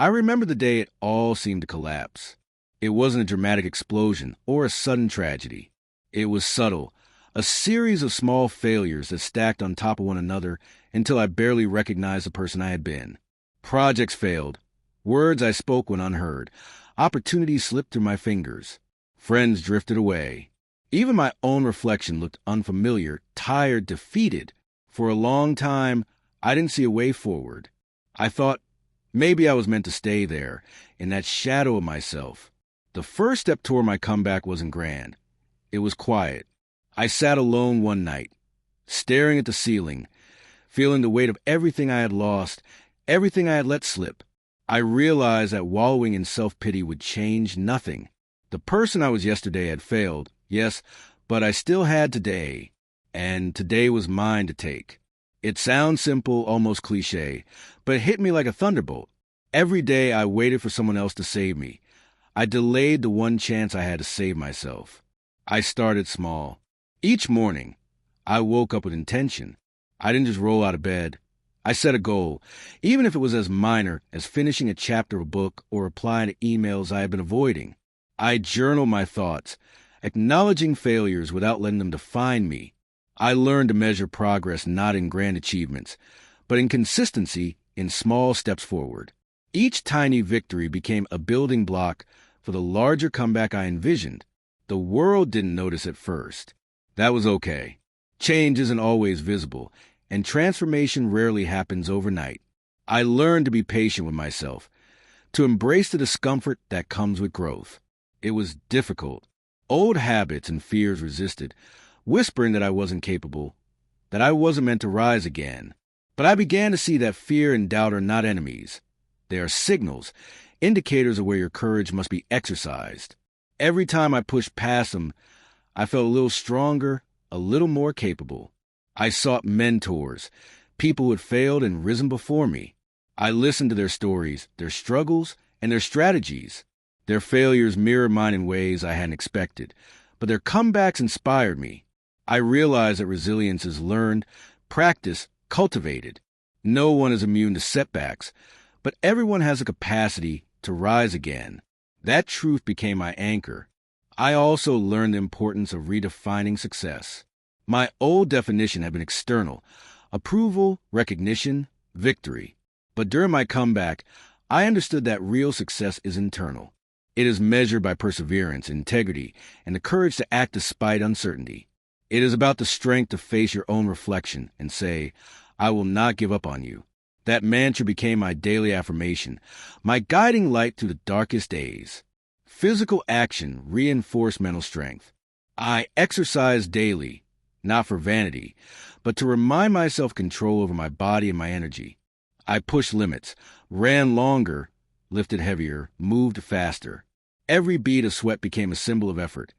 I remember the day it all seemed to collapse. It wasn't a dramatic explosion or a sudden tragedy. It was subtle, a series of small failures that stacked on top of one another until I barely recognized the person I had been. Projects failed. Words I spoke went unheard. Opportunities slipped through my fingers. Friends drifted away. Even my own reflection looked unfamiliar, tired, defeated. For a long time, I didn't see a way forward. I thought maybe I was meant to stay there, in that shadow of myself. The first step toward my comeback wasn't grand. It was quiet. I sat alone one night, staring at the ceiling, feeling the weight of everything I had lost, everything I had let slip. I realized that wallowing in self-pity would change nothing. The person I was yesterday had failed, yes, but I still had today, and today was mine to take. It sounds simple, almost cliché, but it hit me like a thunderbolt. Every day I waited for someone else to save me. I delayed the one chance I had to save myself. I started small. Each morning, I woke up with intention. I didn't just roll out of bed. I set a goal, even if it was as minor as finishing a chapter of a book or replying to emails I had been avoiding. I journaled my thoughts, acknowledging failures without letting them define me. I learned to measure progress not in grand achievements, but in consistency in small steps forward. Each tiny victory became a building block for the larger comeback I envisioned. The world didn't notice at first. That was okay. Change isn't always visible, and transformation rarely happens overnight. I learned to be patient with myself, to embrace the discomfort that comes with growth. It was difficult. Old habits and fears resisted, whispering that I wasn't capable, that I wasn't meant to rise again. But I began to see that fear and doubt are not enemies. They are signals, indicators of where your courage must be exercised. Every time I pushed past them, I felt a little stronger, a little more capable. I sought mentors, people who had failed and risen before me. I listened to their stories, their struggles, and their strategies. Their failures mirrored mine in ways I hadn't expected, but their comebacks inspired me. I realized that resilience is learned, practiced, cultivated. No one is immune to setbacks, but everyone has a capacity to rise again. That truth became my anchor. I also learned the importance of redefining success. My old definition had been external: approval, recognition, victory. But during my comeback, I understood that real success is internal. It is measured by perseverance, integrity, and the courage to act despite uncertainty. It is about the strength to face your own reflection and say, "I will not give up on you." That mantra became my daily affirmation, my guiding light through the darkest days. Physical action reinforced mental strength. I exercised daily, not for vanity, but to remind myself control over my body and my energy. I pushed limits, ran longer, lifted heavier, moved faster. Every bead of sweat became a symbol of effort.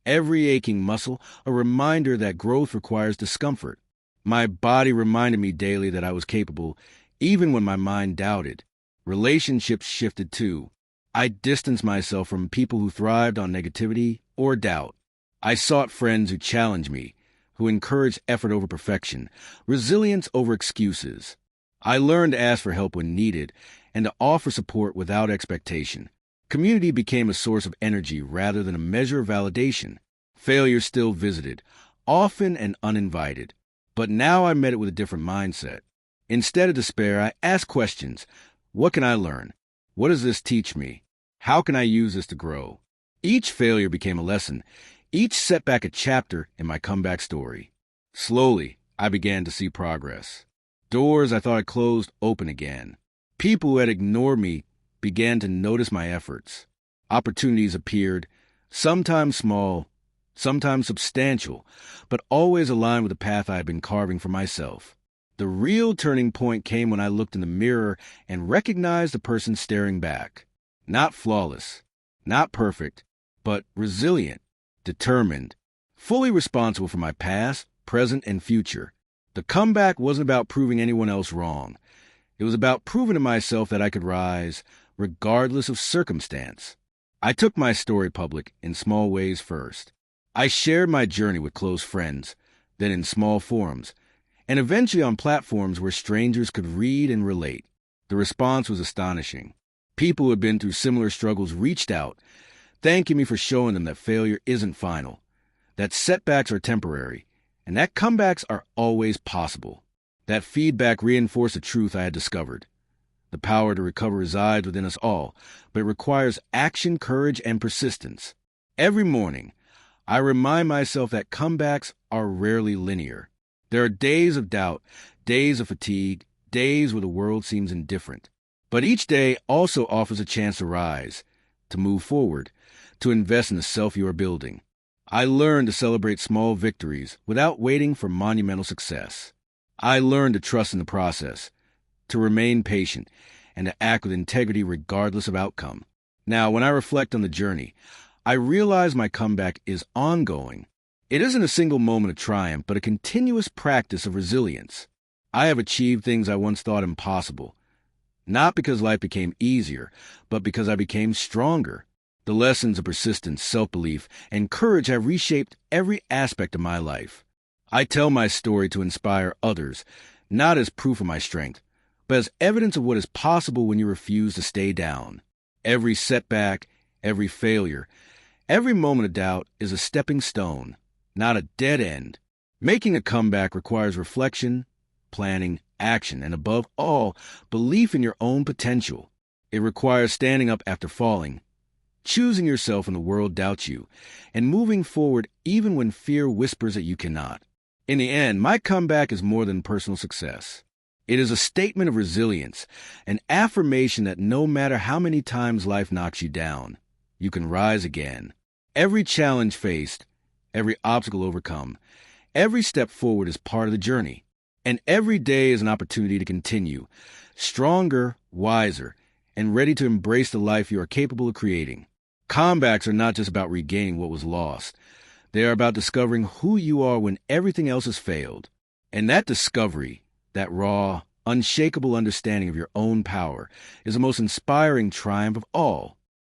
Every aching muscle, a reminder that growth requires discomfort. My body reminded me daily that I was capable, even when my mind doubted. Relationships shifted too. I distanced myself from people who thrived on negativity or doubt. I sought friends who challenged me, who encouraged effort over perfection, resilience over excuses. I learned to ask for help when needed and to offer support without expectation. Community became a source of energy rather than a measure of validation. Failure still visited, often and uninvited. But now I met it with a different mindset. Instead of despair, I asked questions. What can I learn? What does this teach me? How can I use this to grow? Each failure became a lesson, each setback a chapter in my comeback story. Slowly, I began to see progress. Doors I thought had closed open again. People who had ignored me began to notice my efforts. Opportunities appeared, sometimes small, sometimes substantial, but always aligned with the path I had been carving for myself. The real turning point came when I looked in the mirror and recognized the person staring back. Not flawless, not perfect, but resilient, determined, fully responsible for my past, present, and future. The comeback wasn't about proving anyone else wrong. It was about proving to myself that I could rise, regardless of circumstance. I took my story public in small ways first. I shared my journey with close friends, then in small forums, and eventually on platforms where strangers could read and relate. The response was astonishing. People who had been through similar struggles reached out, thanking me for showing them that failure isn't final, that setbacks are temporary, and that comebacks are always possible. That feedback reinforced the truth I had discovered. The power to recover resides within us all, but it requires action, courage, and persistence. Every morning, I remind myself that comebacks are rarely linear. There are days of doubt, days of fatigue, days where the world seems indifferent. But each day also offers a chance to rise, to move forward, to invest in the self you are building. I learned to celebrate small victories without waiting for monumental success. I learned to trust in the process, to remain patient, and to act with integrity regardless of outcome. Now, when I reflect on the journey, I realize my comeback is ongoing. It isn't a single moment of triumph, but a continuous practice of resilience. I have achieved things I once thought impossible, not because life became easier, but because I became stronger. The lessons of persistence, self-belief, and courage have reshaped every aspect of my life. I tell my story to inspire others, not as proof of my strength, but as evidence of what is possible when you refuse to stay down. Every setback, every failure, every moment of doubt is a stepping stone, not a dead end. Making a comeback requires reflection, planning, action, and above all, belief in your own potential. It requires standing up after falling, choosing yourself when the world doubts you, and moving forward even when fear whispers that you cannot. In the end, my comeback is more than personal success. It is a statement of resilience, an affirmation that no matter how many times life knocks you down, you can rise again. Every challenge faced, every obstacle overcome, every step forward is part of the journey. And every day is an opportunity to continue, stronger, wiser, and ready to embrace the life you are capable of creating. Comebacks are not just about regaining what was lost. They are about discovering who you are when everything else has failed. And that discovery, that raw, unshakable understanding of your own power, is the most inspiring triumph of all.